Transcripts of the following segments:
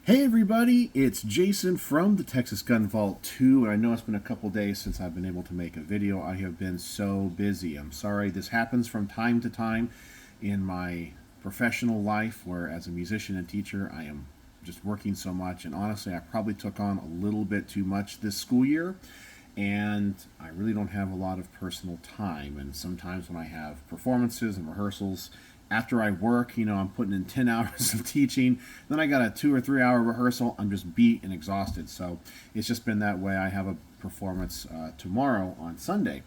Hey everybody, it's Jason from the Texas Gun Vault 2, and I know it's been a couple days since I've been able to make a video. I have been so busy. I'm sorry. This happens from time to time in my professional life, where as a musician and teacher I am just working so much, and honestly I probably took on a little bit too much this school year, and I really don't have a lot of personal time. And sometimes when I have performances and rehearsals after I work, I'm putting in 10 hours of teaching, then I got a 2 or 3 hour rehearsal. I'm just beat and exhausted. So it's just been that way. I have a performance tomorrow on Sunday,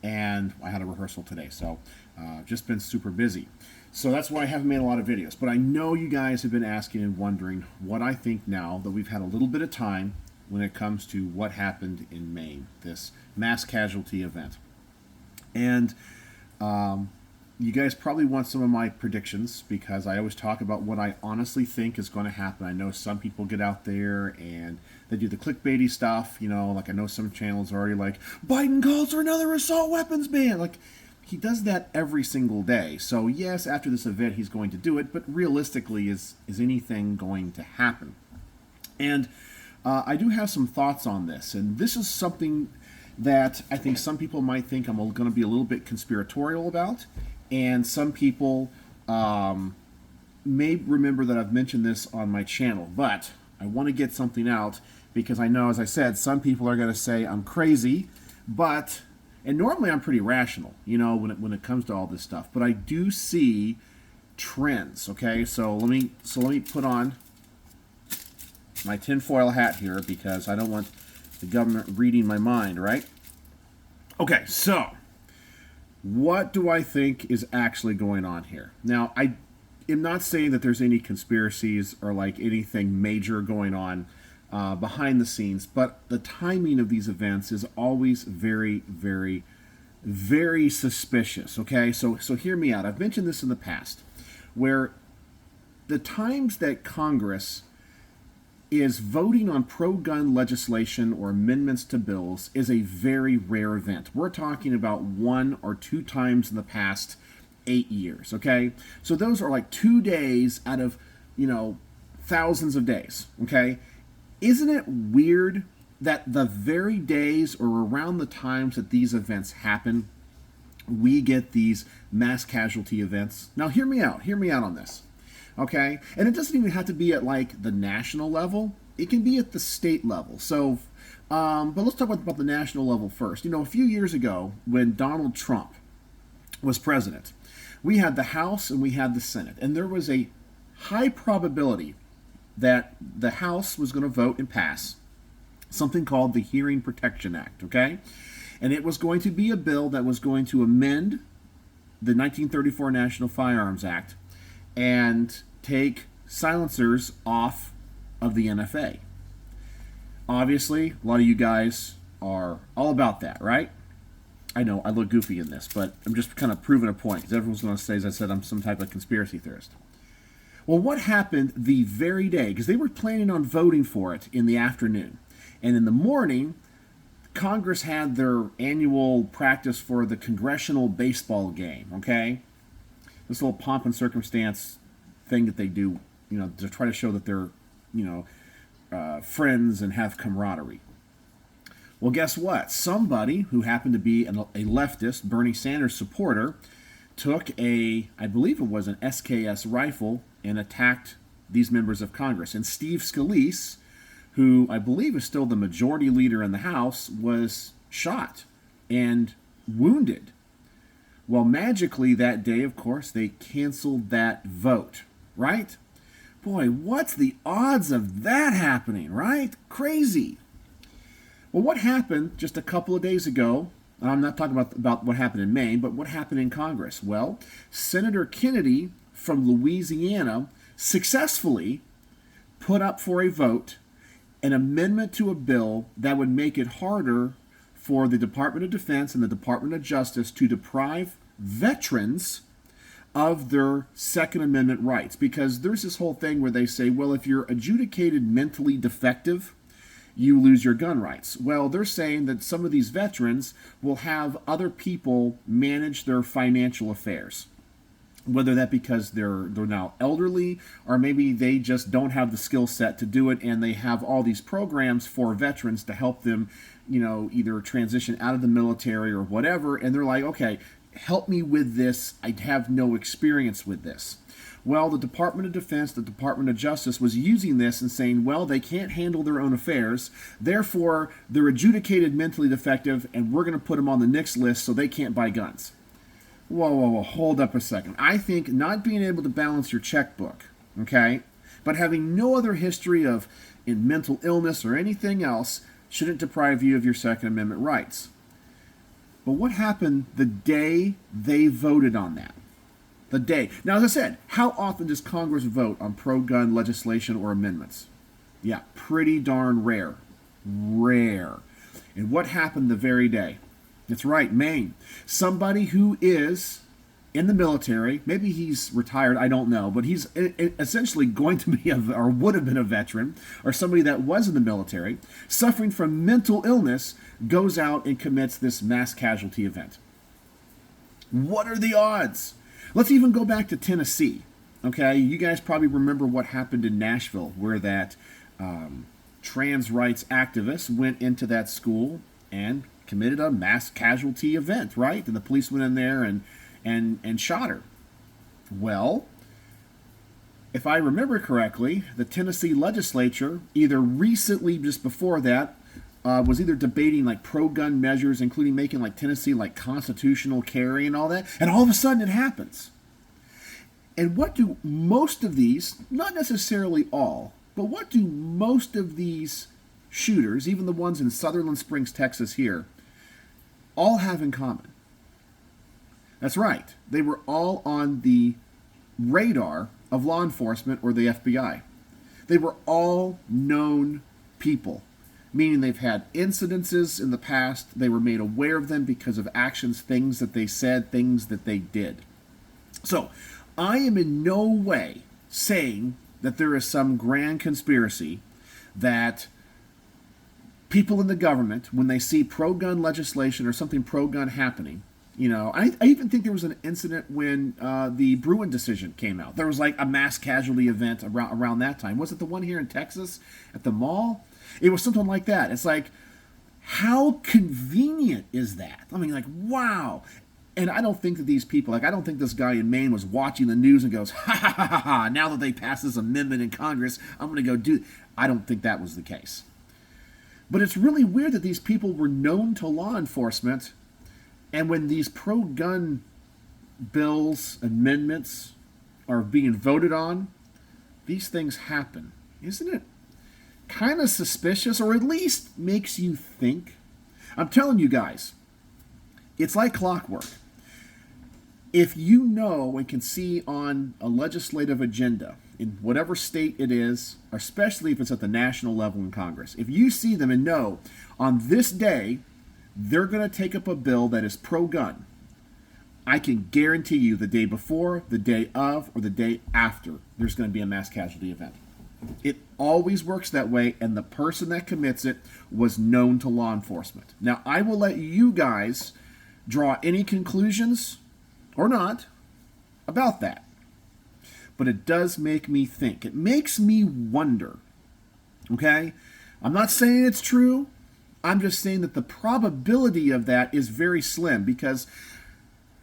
and I had a rehearsal today. So just been super busy. So that's why I haven't made a lot of videos. But I know you guys have been asking and wondering what I think now that we've had a little bit of time when it comes to what happened in Maine, this mass casualty event. And you guys probably want some of my predictions, because I always talk about what I honestly think is going to happen. I know some people get out there and they do the clickbaity stuff, like I know some channels are already like, Biden calls for another assault weapons ban. Like, he does that every single day. So yes, after this event he's going to do it, but realistically, is anything going to happen? And I do have some thoughts on this, and this is something that I think some people might think I'm going to be a little bit conspiratorial about, and some people may remember that I've mentioned this on my channel, but I want to get something out, because I know, as I said, some people are going to say I'm crazy, and normally I'm pretty rational, when it comes to all this stuff, but I do see trends. Okay, so let me put on my tinfoil hat here, because I don't want the government reading my mind, right? Okay, so what do I think is actually going on here? Now, I am not saying that there's any conspiracies or like anything major going on behind the scenes, but the timing of these events is always very, very, very suspicious. Okay, so hear me out. I've mentioned this in the past, where the times that Congress is voting on pro-gun legislation or amendments to bills is a very rare event. We're talking about 1 or 2 times in the past 8 years, okay? So those are like 2 days out of, thousands of days, okay? Isn't it weird that the very days or around the times that these events happen, we get these mass casualty events? Now hear me out on this. Okay, and it doesn't even have to be at like the national level. It can be at the state level. So, but let's talk about the national level first. A few years ago, when Donald Trump was president, we had the House and we had the Senate, and there was a high probability that the House was going to vote and pass something called the Hearing Protection Act. Okay, and it was going to be a bill that was going to amend the 1934 National Firearms Act and take silencers off of the NFA. Obviously, a lot of you guys are all about that, right? I know I look goofy in this, but I'm just kind of proving a point, because everyone's going to say, as I said, I'm some type of conspiracy theorist. Well, what happened the very day, because they were planning on voting for it in the afternoon, and in the morning, Congress had their annual practice for the congressional baseball game, okay? This little pomp and circumstance thing that they do, to try to show that they're, friends and have camaraderie. Well, guess what? Somebody who happened to be a leftist, Bernie Sanders supporter, took I believe it was an SKS rifle, and attacked these members of Congress. And Steve Scalise, who I believe is still the majority leader in the House, was shot and wounded. Well, magically that day, of course, they canceled that vote, right? Boy, what's the odds of that happening, right? Crazy. Well, what happened just a couple of days ago, and I'm not talking about what happened in Maine, but what happened in Congress? Well, Senator Kennedy from Louisiana successfully put up for a vote an amendment to a bill that would make it harder for the Department of Defense and the Department of Justice to deprive veterans of their Second Amendment rights. Because there's this whole thing where they say, well, if you're adjudicated mentally defective, you lose your gun rights. Well, they're saying that some of these veterans will have other people manage their financial affairs. whether that because they're now elderly, or maybe they just don't have the skill set to do it, and they have all these programs for veterans to help them, either transition out of the military or whatever, and they're like, okay, help me with this, I have no experience with this. Well, the Department of Defense, the Department of Justice was using this and saying, well, they can't handle their own affairs, therefore they're adjudicated mentally defective, and we're going to put them on the NICS list so they can't buy guns. Whoa, hold up a second. I think not being able to balance your checkbook, okay, but having no other history of in mental illness or anything else shouldn't deprive you of your Second Amendment rights. But what happened the day they voted on that? The day. Now, as I said, how often does Congress vote on pro-gun legislation or amendments? Yeah, pretty darn rare. Rare. And what happened the very day? That's right, Maine. Somebody who is in the military, maybe he's retired, I don't know, but he's essentially going to be, or would have been a veteran, or somebody that was in the military, suffering from mental illness, goes out and commits this mass casualty event. What are the odds? Let's even go back to Tennessee. Okay, you guys probably remember what happened in Nashville, where that trans rights activist went into that school and committed a mass casualty event, right? And the police went in there and shot her. Well, if I remember correctly, the Tennessee legislature, either recently, just before that, was either debating like pro-gun measures, including making like Tennessee like constitutional carry and all that, and all of a sudden it happens. And what do most of these, not necessarily all, but what do most of these shooters, even the ones in Sutherland Springs, Texas here, all have in common? That's right. They were all on the radar of law enforcement or the FBI. They were all known people, meaning they've had incidences in the past. They were made aware of them because of actions, things that they said, things that they did. So, I am in no way saying that there is some grand conspiracy that people in the government, when they see pro-gun legislation or something pro-gun happening, I even think there was an incident when the Bruin decision came out. There was like a mass casualty event around that time. Was it the one here in Texas at the mall? It was something like that. It's like, how convenient is that? I mean, like, wow. And I don't think that these people, I don't think this guy in Maine was watching the news and goes, ha ha ha ha ha, now that they passed this amendment in Congress, I'm going to go do it. I don't think that was the case. But it's really weird that these people were known to law enforcement, and when these pro-gun bills, amendments are being voted on, these things happen. Isn't it kind of suspicious, or at least makes you think? I'm telling you guys, it's like clockwork. If you know and can see on a legislative agenda, in whatever state it is, especially if it's at the national level in Congress, if you see them and know on this day they're going to take up a bill that is pro-gun, I can guarantee you the day before, the day of, or the day after, there's going to be a mass casualty event. It always works that way, and the person that commits it was known to law enforcement. Now, I will let you guys draw any conclusions or not about that. But it does make me think. It makes me wonder. Okay? I'm not saying it's true. I'm just saying that the probability of that is very slim because,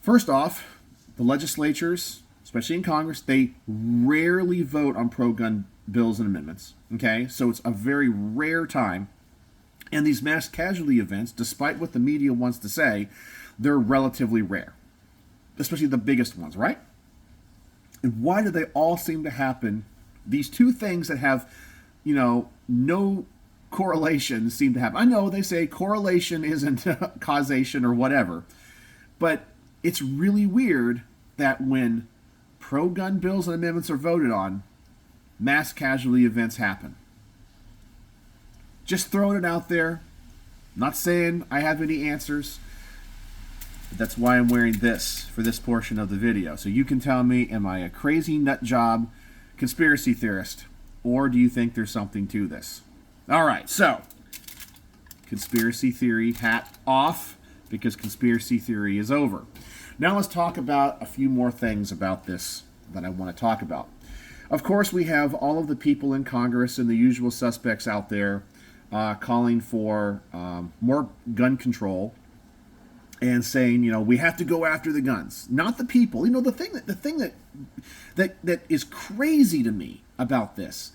first off, the legislatures, especially in Congress, they rarely vote on pro-gun bills and amendments. Okay? So it's a very rare time. And these mass casualty events, despite what the media wants to say, they're relatively rare. Especially the biggest ones, right? And why do they all seem to happen? These two things that have, no correlation seem to happen. I know they say correlation isn't causation or whatever, but it's really weird that when pro-gun bills and amendments are voted on, mass casualty events happen. Just throwing it out there. Not saying I have any answers. But that's why I'm wearing this for this portion of the video. So you can tell me, am I a crazy nut job conspiracy theorist? Or do you think there's something to this? All right, so conspiracy theory hat off because conspiracy theory is over. Now let's talk about a few more things about this that I want to talk about. Of course, we have all of the people in Congress and the usual suspects out there calling for more gun control and saying, we have to go after the guns, not the people. The thing that is crazy to me about this,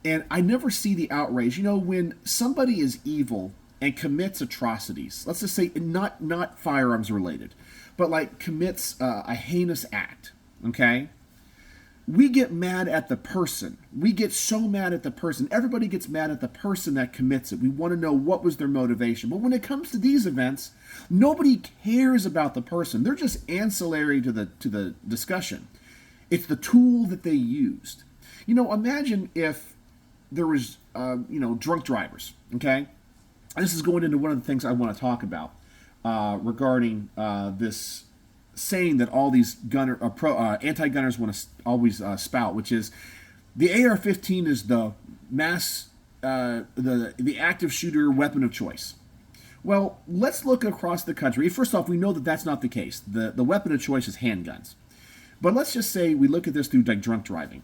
and I never see the outrage. When somebody is evil and commits atrocities, let's just say not firearms related, but like commits a heinous act, okay? We get mad at the person. We get so mad at the person. Everybody gets mad at the person that commits it. We want to know what was their motivation. But when it comes to these events, nobody cares about the person. They're just ancillary to the discussion. It's the tool that they used. Imagine if there was, drunk drivers, okay? And this is going into one of the things I want to talk about regarding this saying that all these anti-gunners want to always spout, which is the AR-15 is the the active shooter weapon of choice. Well, let's look across the country. First off, we know that that's not the case. The weapon of choice is handguns. But let's just say we look at this through like drunk driving.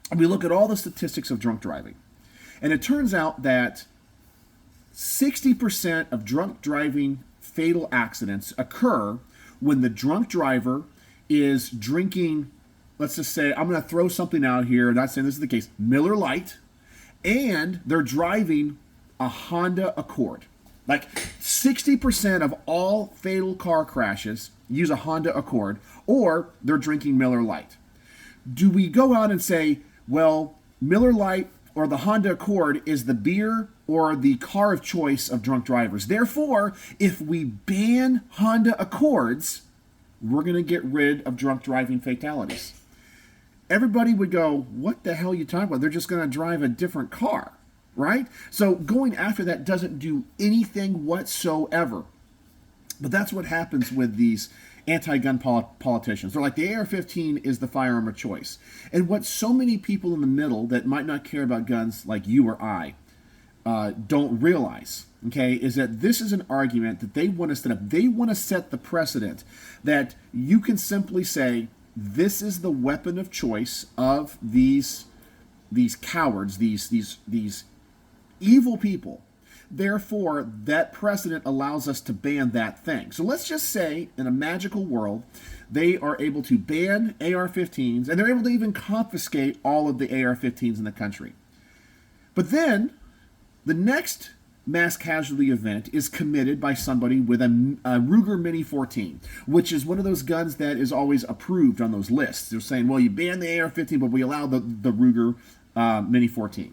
And we look at all the statistics of drunk driving. And it turns out that 60% of drunk driving fatal accidents occur when the drunk driver is drinking, let's just say, I'm going to throw something out here, not saying this is the case, Miller Lite, and they're driving a Honda Accord. Like 60% of all fatal car crashes use a Honda Accord, or they're drinking Miller Lite. Do we go out and say, well, Miller Lite or the Honda Accord is the beer or the car of choice of drunk drivers? Therefore, if we ban Honda Accords, we're going to get rid of drunk driving fatalities. Everybody would go, what the hell are you talking about? They're just going to drive a different car, right? So going after that doesn't do anything whatsoever. But that's what happens with these anti-gun politicians. They're like, the AR-15 is the firearm of choice. And what so many people in the middle that might not care about guns like you or I don't realize, okay, is that this is an argument that they want to set up. They want to set the precedent that you can simply say, this is the weapon of choice of these cowards, these evil people. Therefore, that precedent allows us to ban that thing. So let's just say, in a magical world, they are able to ban AR-15s, and they're able to even confiscate all of the AR-15s in the country. But then, the next mass casualty event is committed by somebody with a Ruger Mini 14, which is one of those guns that is always approved on those lists. They're saying, well, you ban the AR-15, but we allow the Ruger Mini 14.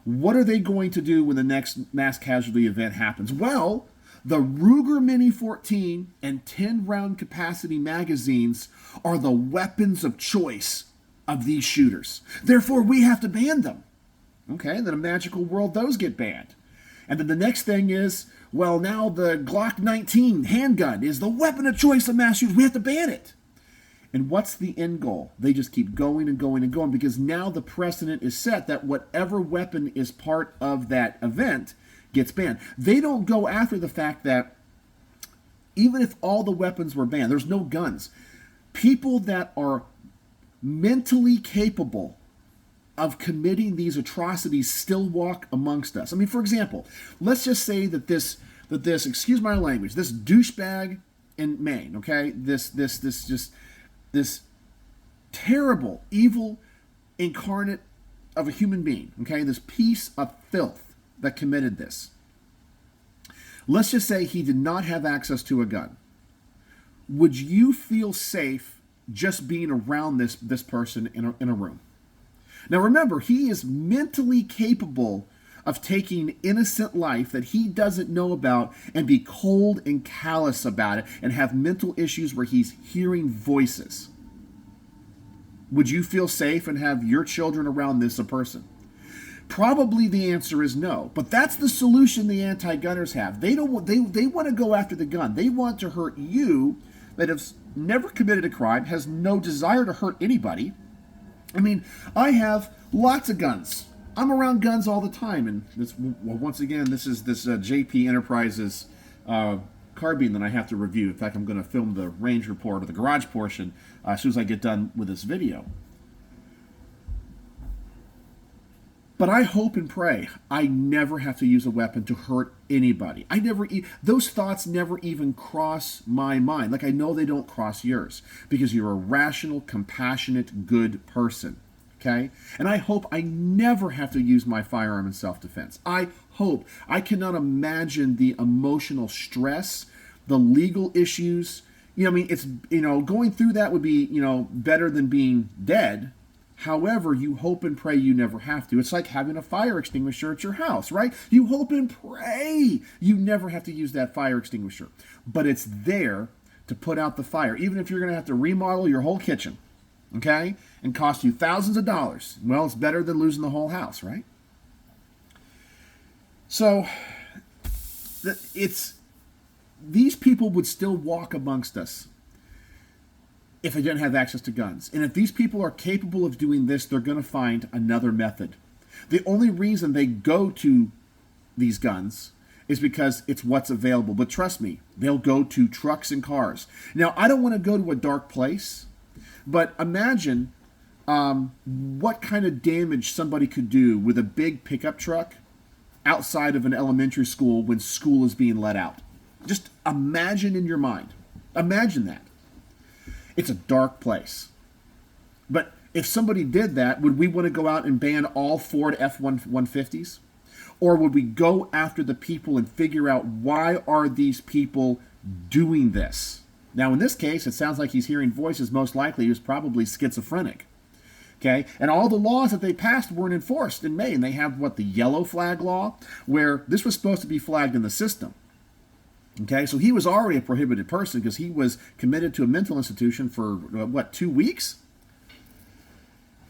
What are they going to do when the next mass casualty event happens? Well, the Ruger Mini 14 and 10-round capacity magazines are the weapons of choice of these shooters. Therefore, we have to ban them. Okay, then in a magical world, those get banned. And then the next thing is, well, now the Glock 19 handgun is the weapon of choice of mass shooters. We have to ban it. And what's the end goal? They just keep going and going and going, because now the precedent is set that whatever weapon is part of that event gets banned. They don't go after the fact that even if all the weapons were banned, there's no guns. People that are mentally capable of committing these atrocities still walk amongst us. I mean, for example, let's just say that this, excuse my language, this douchebag in Maine, okay, this terrible, evil incarnate of a human being, okay, this piece of filth that committed this. Let's just say he did not have access to a gun. Would you feel safe just being around this person in a room? Now remember, he is mentally capable of taking innocent life that he doesn't know about and be cold and callous about it and have mental issues where he's hearing voices. Would you feel safe and have your children around this a person? Probably the answer is no. But that's the solution the anti-gunners have. They want to go after the gun. They want to hurt you that has never committed a crime, has no desire to hurt anybody. I mean, I have lots of guns. I'm around guns all the time, and this, well, once again, this is this JP Enterprises carbine that I have to review. In fact, I'm going to film the range report or the garage portion as soon as I get done with this video. But I hope and pray I never have to use a weapon to hurt anybody. Those thoughts never even cross my mind. Like, I know they don't cross yours, because you're a rational, compassionate, good person. Okay? And I hope I never have to use my firearm in self-defense. I hope. I cannot imagine the emotional stress, the legal issues. It's, going through that would be, better than being dead. However, you hope and pray you never have to. It's like having a fire extinguisher at your house, right? You hope and pray you never have to use that fire extinguisher. But it's there to put out the fire, even if you're going to have to remodel your whole kitchen, okay? And cost you thousands of dollars. Well, it's better than losing the whole house, right? So, these people would still walk amongst us if they didn't have access to guns. And if these people are capable of doing this, they're going to find another method. The only reason they go to these guns is because it's what's available. But trust me, they'll go to trucks and cars. Now, I don't want to go to a dark place, but imagine what kind of damage somebody could do with a big pickup truck outside of an elementary school when school is being let out. Just imagine in your mind. Imagine that. It's a dark place. But if somebody did that, would we want to go out and ban all Ford F-150s? Or would we go after the people and figure out, why are these people doing this? Now, in this case, it sounds like he's hearing voices. Most likely he was probably schizophrenic. Okay? And all the laws that they passed weren't enforced in Maine. They have, the yellow flag law, where this was supposed to be flagged in the system. Okay, so he was already a prohibited person because he was committed to a mental institution for, 2 weeks?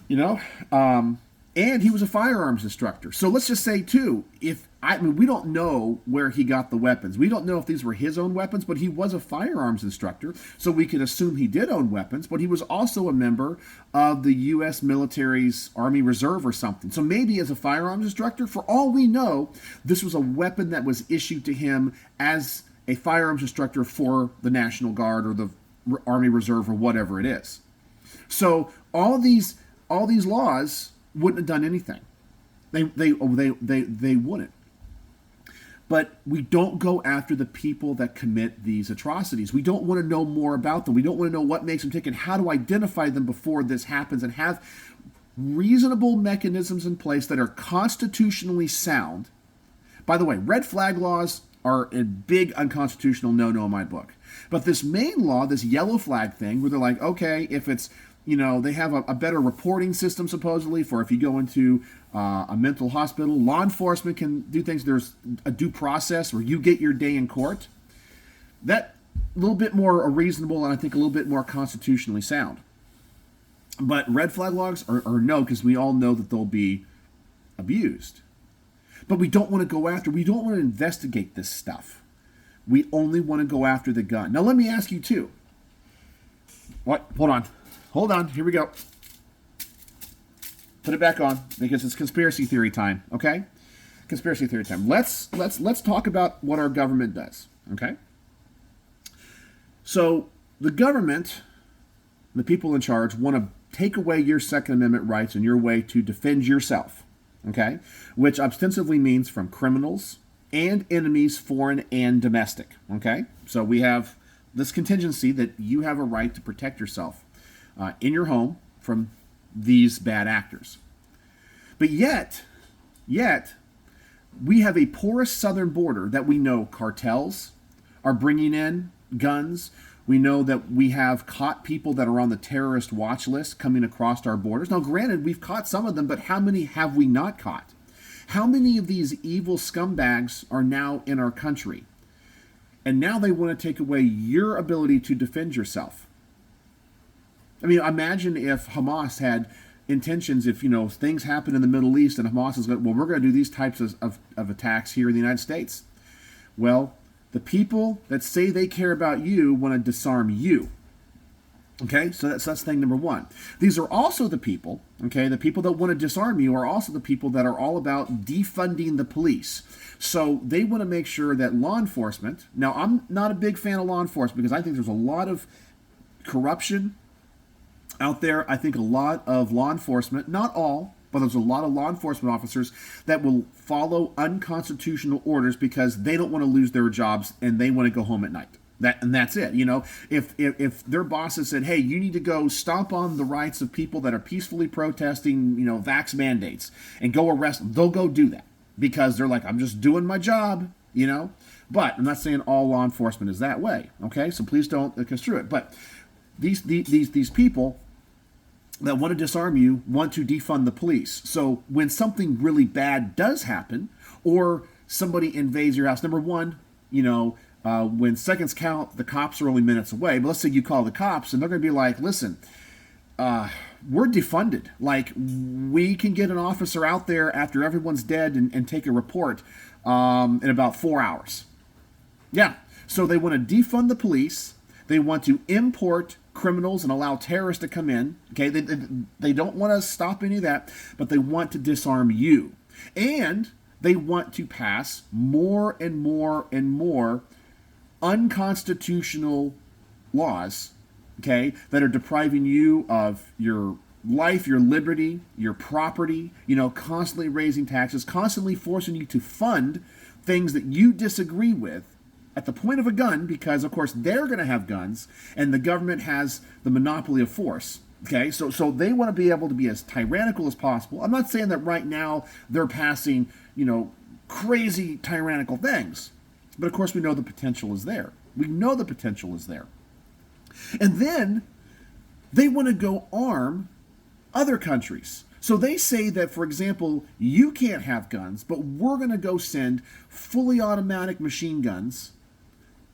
And he was a firearms instructor. So let's just say, too, we don't know where he got the weapons. We don't know if these were his own weapons, but he was a firearms instructor, so we can assume he did own weapons, but he was also a member of the U.S. military's Army Reserve or something. So maybe as a firearms instructor, for all we know, this was a weapon that was issued to him as a firearms instructor for the National Guard or the Army Reserve or whatever it is. So all these laws wouldn't have done anything. They wouldn't. But we don't go after the people that commit these atrocities. We don't want to know more about them. We don't want to know what makes them tick and how to identify them before this happens, and have reasonable mechanisms in place that are constitutionally sound. By the way, red flag laws are a big unconstitutional no-no in my book. But this Maine law, this yellow flag thing, where they're like, okay, if it's, they have a better reporting system supposedly for if you go into a mental hospital, law enforcement can do things. There's a due process where you get your day in court. That a little bit more reasonable, and I think a little bit more constitutionally sound. But red flag laws are no, because we all know that they'll be abused. But we don't want to we don't want to investigate this stuff. We only want to go after the gun. Now, let me ask you, too. What? Hold on. Here we go. Put it back on, because it's conspiracy theory time, okay? Conspiracy theory time. Let's talk about what our government does, okay? So, the government, the people in charge, want to take away your Second Amendment rights and your way to defend yourself. Okay, which ostensibly means from criminals and enemies, foreign and domestic. Okay, so we have this contingency that you have a right to protect yourself in your home from these bad actors. But yet, we have a porous southern border that we know cartels are bringing in guns. We know that we have caught people that are on the terrorist watch list coming across our borders. Now, granted, we've caught some of them, but how many have we not caught? How many of these evil scumbags are now in our country? And now they want to take away your ability to defend yourself. I mean, imagine if Hamas had intentions, if, things happen in the Middle East and Hamas is like, well, we're going to do these types of attacks here in the United States. Well, the people that say they care about you want to disarm you. Okay, so that's thing number one. These are also the people, okay, the people that want to disarm you are also the people that are all about defunding the police. So they want to make sure that law enforcement, now I'm not a big fan of law enforcement because I think there's a lot of corruption out there. I think a lot of law enforcement, not all, but there's a lot of law enforcement officers that will follow unconstitutional orders because they don't want to lose their jobs and they want to go home at night. That's it. You know, if their bosses said, hey, you need to go stomp on the rights of people that are peacefully protesting, you know, vax mandates and go arrest them, they'll go do that because they're like, I'm just doing my job, you know. But I'm not saying all law enforcement is that way. Okay, so please don't construe it. But these people that want to disarm you want to defund the police. So when something really bad does happen or somebody invades your house, number one, you know, when seconds count, the cops are only minutes away. But let's say you call the cops and they're going to be like, listen, we're defunded. Like, we can get an officer out there after everyone's dead and take a report in about 4 hours. Yeah. So they want to defund the police. They want to import criminals and allow terrorists to come in. Okay. They don't want to stop any of that, but they want to disarm you. And they want to pass more and more and more unconstitutional laws, okay, that are depriving you of your life, your liberty, your property, you know, constantly raising taxes, constantly forcing you to fund things that you disagree with at the point of a gun, because of course they're going to have guns and the government has the monopoly of force. Okay, so they want to be able to be as tyrannical as possible. I'm not saying that right now they're passing, you know, crazy tyrannical things. But of course we know the potential is there. We know the potential is there. And then they want to go arm other countries. So they say that, for example, you can't have guns, but we're going to go send fully automatic machine guns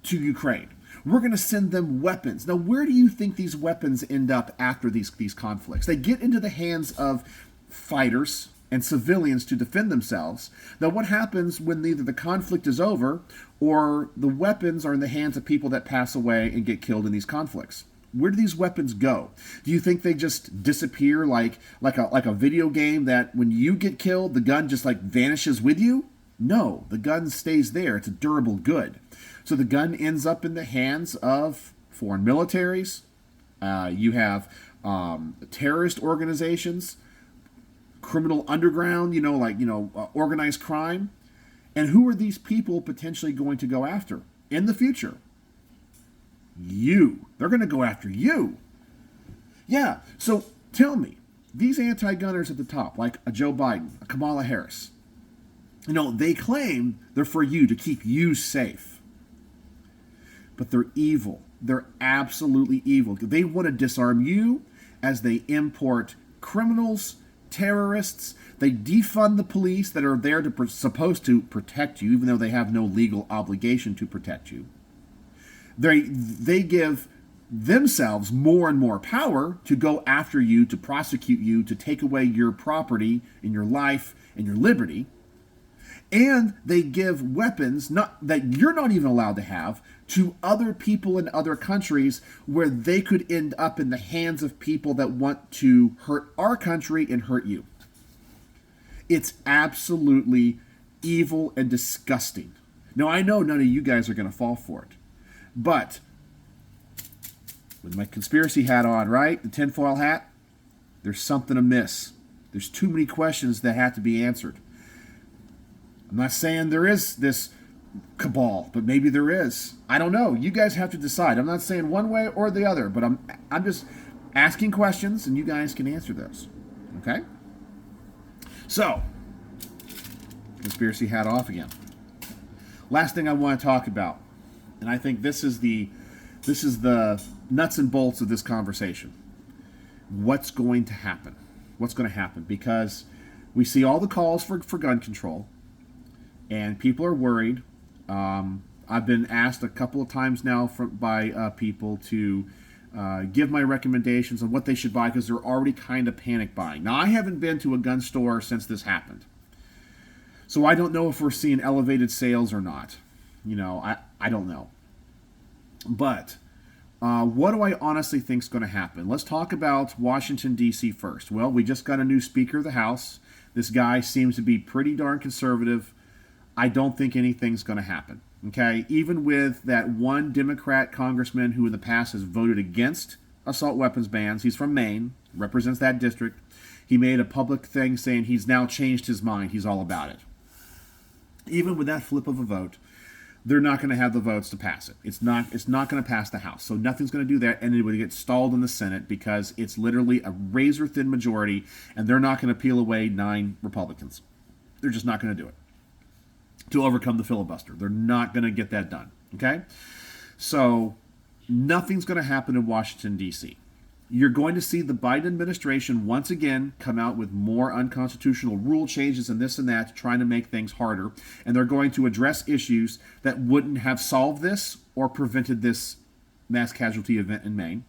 to Ukraine. We're going to send them weapons. Now, where do you think these weapons end up after these conflicts? They get into the hands of fighters and civilians to defend themselves. Now, what happens when either the conflict is over or the weapons are in the hands of people that pass away and get killed in these conflicts? Where do these weapons go? Do you think they just disappear like a video game that when you get killed, the gun just like vanishes with you? No, the gun stays there. It's a durable good. So the gun ends up in the hands of foreign militaries. You have terrorist organizations, criminal underground, organized crime. And who are these people potentially going to go after in the future? You. They're going to go after you. Yeah, so tell me, these anti-gunners at the top, like a Joe Biden, a Kamala Harris, they claim they're for you, to keep you safe. But they're evil. They're absolutely evil. They want to disarm you as they import criminals, terrorists. They defund the police that are there to supposed to protect you, even though they have no legal obligation to protect you. They give themselves more and more power to go after you, to prosecute you, to take away your property and your life and your liberty. And they give weapons that you're not even allowed to have to other people in other countries, where they could end up in the hands of people that want to hurt our country and hurt you. It's absolutely evil and disgusting. Now, I know none of you guys are going to fall for it. But with my conspiracy hat on, right? The tinfoil hat, there's something amiss. There's too many questions that have to be answered. I'm not saying there is this cabal, but maybe there is. I don't know. You guys have to decide. I'm not saying one way or the other, but I'm just asking questions, and you guys can answer those. Okay? So, conspiracy hat off again. Last thing I want to talk about, and I think this is the nuts and bolts of this conversation. What's going to happen? What's going to happen? Because we see all the calls for gun control, and people are worried. I've been asked a couple of times now by people to give my recommendations on what they should buy, because they're already kind of panic buying. Now, I haven't been to a gun store since this happened, so I don't know if we're seeing elevated sales or not. I don't know. But What do I honestly think is going to happen? Let's talk about Washington, D.C. first. Well, we just got a new Speaker of the House. This guy seems to be pretty darn conservative. I don't think anything's going to happen. Okay? Even with that one Democrat congressman who in the past has voted against assault weapons bans, he's from Maine, represents that district. He made a public thing saying he's now changed his mind. He's all about it. Even with that flip of a vote, they're not going to have the votes to pass it. It's not going to pass the House. So nothing's going to do that, and it would get stalled in the Senate because it's literally a razor-thin majority, and they're not going to peel away 9 Republicans. They're just not going to do it to overcome the filibuster. They're not going to get that done, okay? So nothing's going to happen in Washington, D.C. You're going to see the Biden administration once again come out with more unconstitutional rule changes and this and that, trying to make things harder. And they're going to address issues that wouldn't have solved this or prevented this mass casualty event in Maine.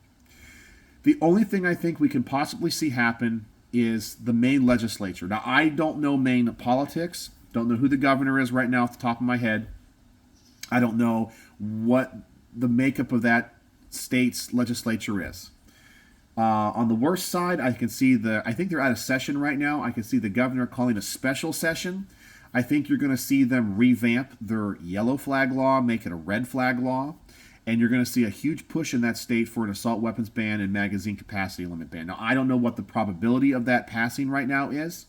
The only thing I think we can possibly see happen is the Maine legislature. Now, I don't know Maine politics. Don't know who the governor is right now off the top of my head. I don't know what the makeup of that state's legislature is. On the worst side, I think they're out of session right now. I can see the governor calling a special session. I think you're going to see them revamp their yellow flag law, make it a red flag law. And you're going to see a huge push in that state for an assault weapons ban and magazine capacity limit ban. Now, I don't know what the probability of that passing right now is,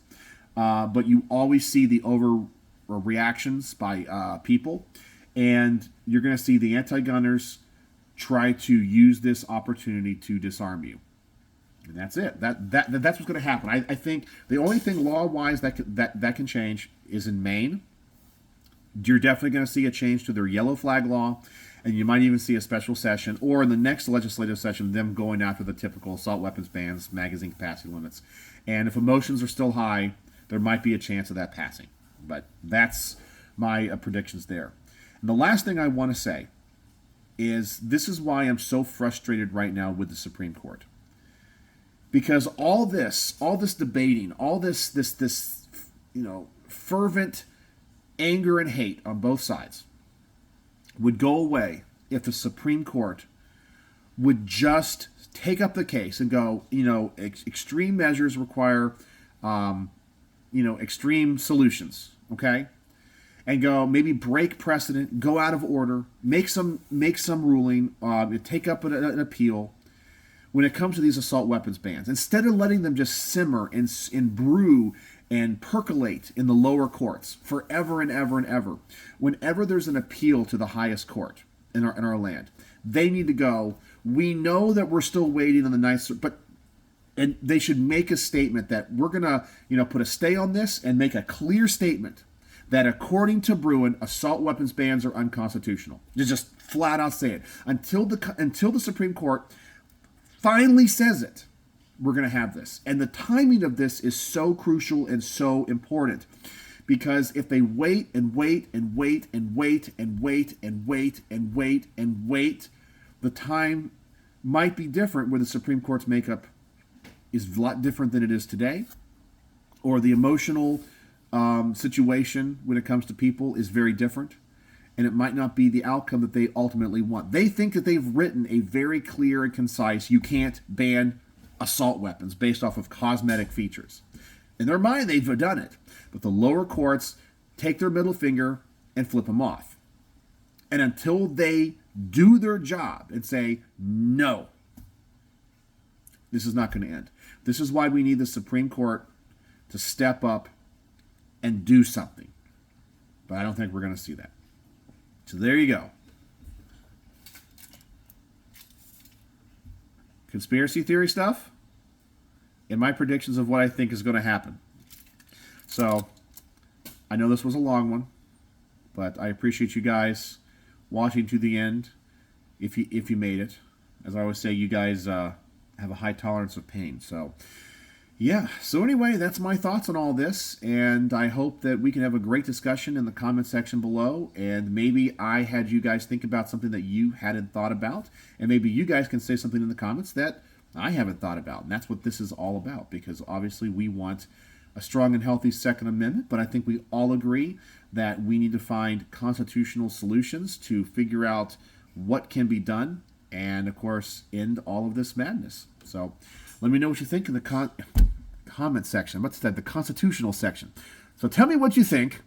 but you always see the overreactions by people. And you're going to see the anti-gunners try to use this opportunity to disarm you. And that's it. That's what's going to happen. I think the only thing law-wise that can change is in Maine. You're definitely going to see a change to their yellow flag law, and you might even see a special session, or in the next legislative session, them going after the typical assault weapons bans, magazine capacity limits. And if emotions are still high, there might be a chance of that passing. But that's my predictions there. And the last thing I want to say is this is why I'm so frustrated right now with the Supreme Court. Because all this debating, all this fervent anger and hate on both sides would go away if the Supreme Court would just take up the case and go, extreme measures require, extreme solutions, okay? And go maybe break precedent, go out of order, make some ruling, take up an appeal. When it comes to these assault weapons bans, instead of letting them just simmer and brew and percolate in the lower courts forever and ever and ever, whenever there's an appeal to the highest court in our land, they need to go, we know that we're still waiting on the ninth, and they should make a statement that we're going to, put a stay on this and make a clear statement that according to Bruin, assault weapons bans are unconstitutional. Just flat out say it. Until the Supreme Court finally says it, we're going to have this. And the timing of this is so crucial and so important, because if they wait and wait and wait and wait and wait and wait and wait and wait, the time might be different where the Supreme Court's makeup is a lot different than it is today, or the emotional situation when it comes to people is very different. And it might not be the outcome that they ultimately want. They think that they've written a very clear and concise, you can't ban assault weapons based off of cosmetic features. In their mind, they've done it. But the lower courts take their middle finger and flip them off. And until they do their job and say, no, this is not going to end. This is why we need the Supreme Court to step up and do something. But I don't think we're going to see that. So there you go. Conspiracy theory stuff and my predictions of what I think is going to happen. So I know this was a long one, but I appreciate you guys watching to the end if you made it. As I always say, you guys have a high tolerance of pain. So yeah, so anyway, that's my thoughts on all this, and I hope that we can have a great discussion in the comment section below, and maybe I had you guys think about something that you hadn't thought about, and maybe you guys can say something in the comments that I haven't thought about, and that's what this is all about, because obviously we want a strong and healthy Second Amendment, but I think we all agree that we need to find constitutional solutions to figure out what can be done and, of course, end all of this madness. So let me know what you think in the comment section. What's that? The constitutional section. So tell me what you think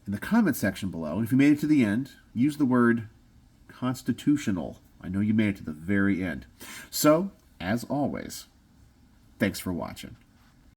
in the comment section below. And if you made it to the end, use the word constitutional. I know you made it to the very end. So, as always, thanks for watching.